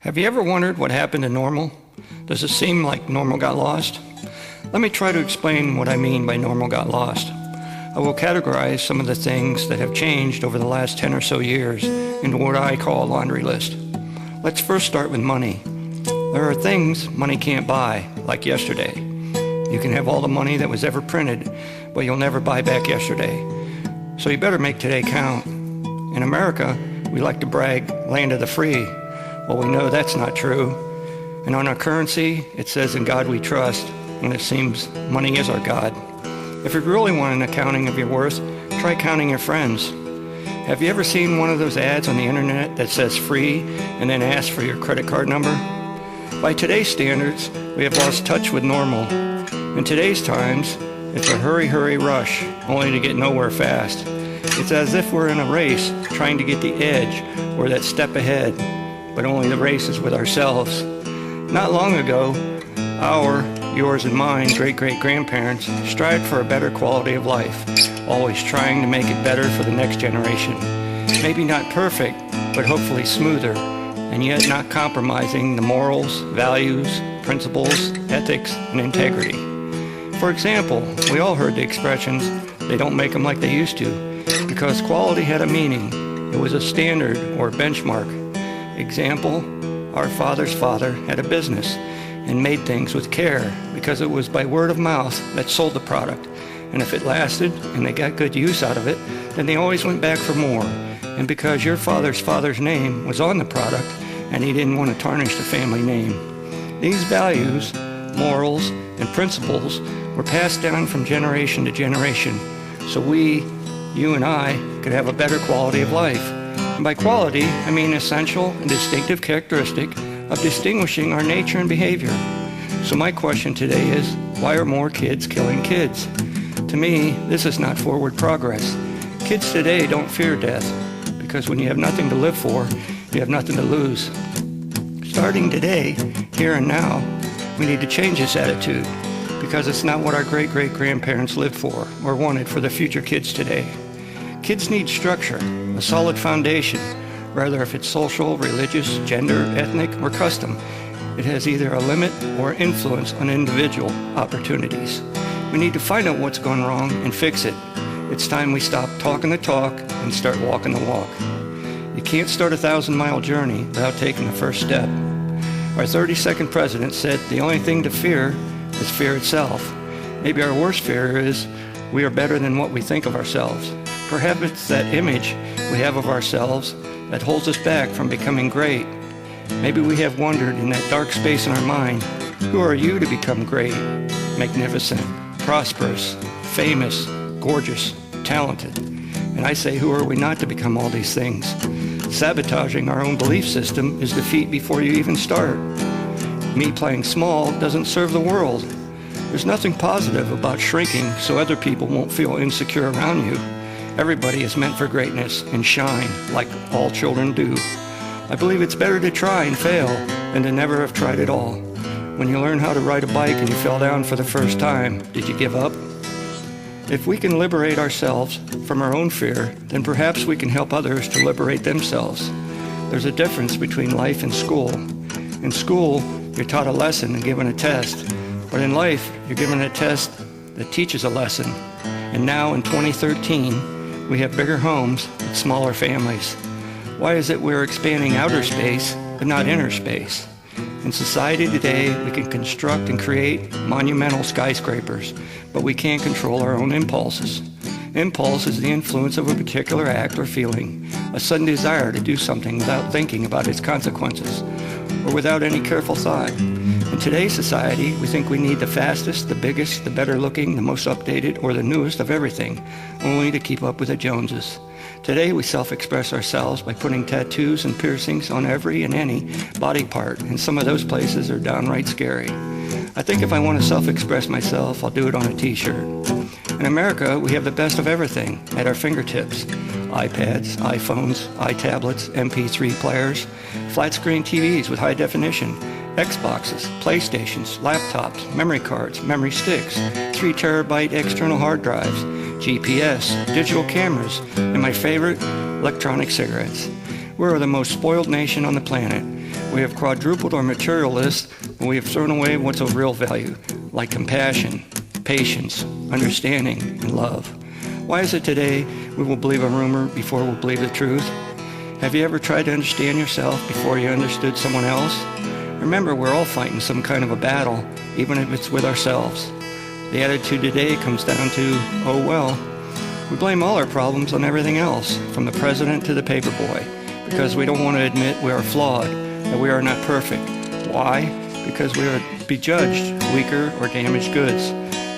Have you ever wondered what happened to normal? Does it seem like normal got lost? Let me try to explain what I mean by normal got lost. I will categorize some of the things that have changed over the last 10 or so years into what I call a laundry list. Let's first start with money. There are things money can't buy, like yesterday. You can have all the money that was ever printed, but you'll never buy back yesterday. So you better make today count. In America, we like to brag, land of the free. Well, we know that's not true. And on our currency, it says, "In God we trust," and it seems money is our God. If you really want an accounting of your worth, try counting your friends. Have you ever seen one of those ads on the internet that says free and then asks for your credit card number? By today's standards, we have lost touch with normal. In today's times, it's a hurry rush, only to get nowhere fast. It's as if we're in a race trying to get the edge or that step ahead, but only the race is with ourselves. Not long ago, yours and mine, great-great-grandparents strived for a better quality of life, always trying to make it better for the next generation. Maybe not perfect, but hopefully smoother, and yet not compromising the morals, values, principles, ethics, and integrity. For example, we all heard the expressions, "They don't make them like they used to," because quality had a meaning. It was a standard or benchmark. Example, our father's father had a business and made things with care because it was by word of mouth that sold the product. And if it lasted and they got good use out of it, then they always went back for more. And because your father's name was on the product and he didn't want to tarnish the family name. These values, morals, and principles were passed down from generation to generation. So we, you and I, could have a better quality of life. And by quality, I mean essential and distinctive characteristic of distinguishing our nature and behavior. So my question today is, why are more kids killing kids? To me, this is not forward progress. Kids today don't fear death, because when you have nothing to live for, you have nothing to lose. Starting today, here and now, we need to change this attitude, because it's not what our great-great-grandparents lived for or wanted for the future kids today. Kids need structure, a solid foundation, whether if it's social, religious, gender, ethnic, or custom. It has either a limit or influence on individual opportunities. We need to find out what's gone wrong and fix it. It's time we stop talking the talk and start walking the walk. You can't start a 1,000-mile journey without taking the first step. Our 32nd president said the only thing to fear is fear itself. Maybe our worst fear is we are better than what we think of ourselves. Perhaps it's that image we have of ourselves that holds us back from becoming great. Maybe we have wondered in that dark space in our mind, who are you to become great, magnificent, prosperous, famous, gorgeous, talented? And I say, who are we not to become all these things? Sabotaging our own belief system is defeat before you even start. Me playing small doesn't serve the world. There's nothing positive about shrinking so other people won't feel insecure around you. Everybody is meant for greatness and shine like all children do. I believe it's better to try and fail than to never have tried at all. When you learn how to ride a bike and you fell down for the first time, did you give up? If we can liberate ourselves from our own fear, then perhaps we can help others to liberate themselves. There's a difference between life and school. In school, you're taught a lesson and given a test. But in life, you're given a test that teaches a lesson. And now in 2013, we have bigger homes with smaller families. Why is it we're expanding outer space, but not inner space? In society today, we can construct and create monumental skyscrapers, but we can't control our own impulses. Impulse is the influence of a particular act or feeling, a sudden desire to do something without thinking about its consequences, or without any careful thought. In today's society, we think we need the fastest, the biggest, the better looking, the most updated, or the newest of everything, only to keep up with the Joneses. Today, we self-express ourselves by putting tattoos and piercings on every and any body part, and some of those places are downright scary. I think if I want to self-express myself, I'll do it on a t-shirt. In America, we have the best of everything at our fingertips. iPads, iPhones, iTablets, MP3 players, flat-screen TVs with high definition, Xboxes, PlayStations, laptops, memory cards, memory sticks, 3 terabyte external hard drives, GPS, digital cameras, and my favorite, electronic cigarettes. We're the most spoiled nation on the planet. We have quadrupled our material list, and we have thrown away what's of real value, like compassion, patience, understanding, and love. Why is it today we will believe a rumor before we'll believe the truth? Have you ever tried to understand yourself before you understood someone else? Remember, we're all fighting some kind of a battle, even if it's with ourselves. The attitude today comes down to, oh well. We blame all our problems on everything else, from the president to the paperboy, because we don't want to admit we are flawed, that we are not perfect. Why? Because we are to be judged weaker or damaged goods.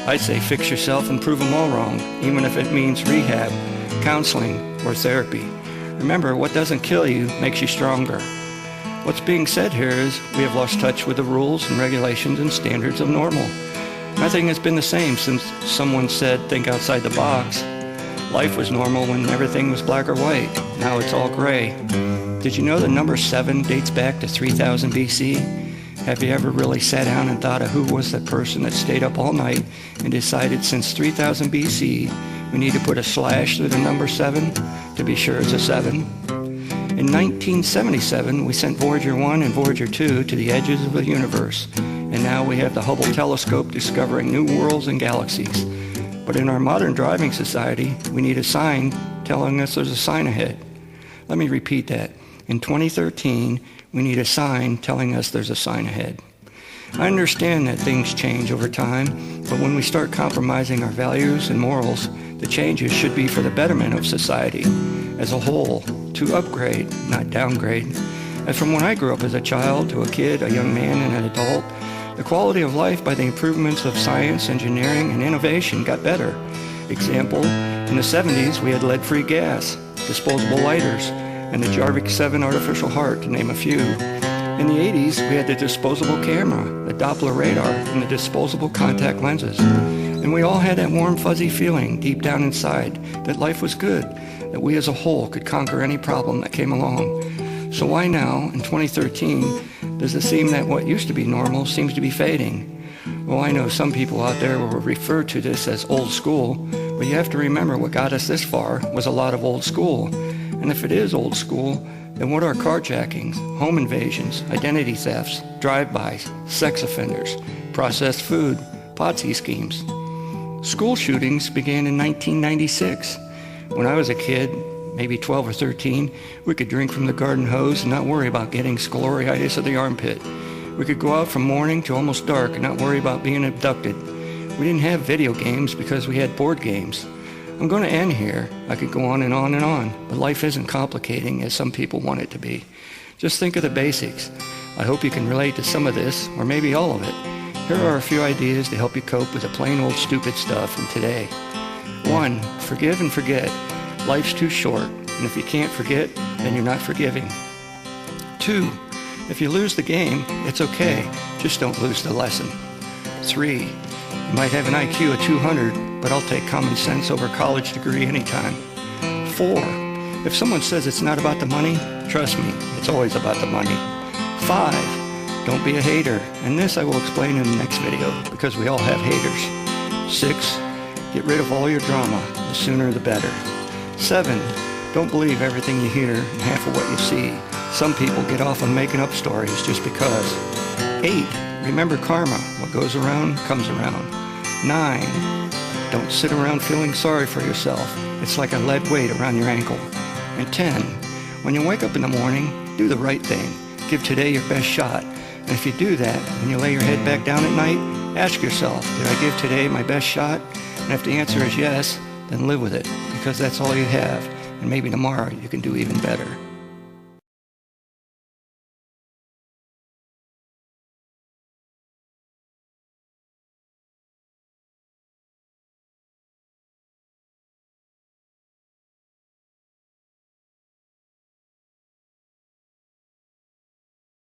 I say fix yourself and prove them all wrong, even if it means rehab, counseling, or therapy. Remember, what doesn't kill you makes you stronger. What's being said here is we have lost touch with the rules and regulations and standards of normal. Nothing has been the same since someone said, think outside the box. Life was normal when everything was black or white. Now it's all gray. Did you know the number 7 dates back to 3000 BC? Have you ever really sat down and thought of who was the person that stayed up all night and decided since 3000 BC we need to put a slash through the number 7 to be sure it's a 7? In 1977, we sent Voyager 1 and Voyager 2 to the edges of the universe, and now we have the Hubble telescope discovering new worlds and galaxies. But in our modern driving society, we need a sign telling us there's a sign ahead. Let me repeat that. In 2013, we need a sign telling us there's a sign ahead. I understand that things change over time, but when we start compromising our values and morals, the changes should be for the betterment of society as a whole, to upgrade, not downgrade. And from when I grew up as a child to a kid, a young man, and an adult, the quality of life by the improvements of science, engineering, and innovation got better. Example, in the 70s we had lead-free gas, disposable lighters, and the Jarvik 7 artificial heart, to name a few. In the 80s we had the disposable camera, the Doppler radar, and the disposable contact lenses. And we all had that warm, fuzzy feeling deep down inside that life was good, that we as a whole could conquer any problem that came along. So why now, in 2013, does it seem that what used to be normal seems to be fading? Well, I know some people out there will refer to this as old school, but you have to remember what got us this far was a lot of old school. And if it is old school, then what are carjackings, home invasions, identity thefts, drive-bys, sex offenders, processed food, Ponzi schemes? School shootings began in 1996. When I was a kid, maybe 12 or 13, we could drink from the garden hose and not worry about getting scolitis of the armpit. We could go out from morning to almost dark and not worry about being abducted. We didn't have video games because we had board games. I'm going to end here. I could go on and on and on, but life isn't complicating as some people want it to be. Just think of the basics. I hope you can relate to some of this, or maybe all of it. Here are a few ideas to help you cope with the plain old stupid stuff from today. 1. Forgive and forget. Life's too short, and if you can't forget, then you're not forgiving. 2. If you lose the game, it's okay. Just don't lose the lesson. 3. You might have an IQ of 200, but I'll take common sense over a college degree anytime. 4. If someone says it's not about the money, trust me, it's always about the money. 5. Don't be a hater, and this I will explain in the next video, because we all have haters. 6. Get rid of all your drama, the sooner the better. 7. Don't believe everything you hear and half of what you see. Some people get off on making up stories just because. 8. Remember karma. What goes around comes around. 9. Don't sit around feeling sorry for yourself. It's like a lead weight around your ankle. And 10. When you wake up in the morning, do the right thing. Give today your best shot. And if you do that, when you lay your head back down at night, ask yourself, did I give today my best shot? And if the answer is yes, then live with it, because that's all you have. And maybe tomorrow you can do even better.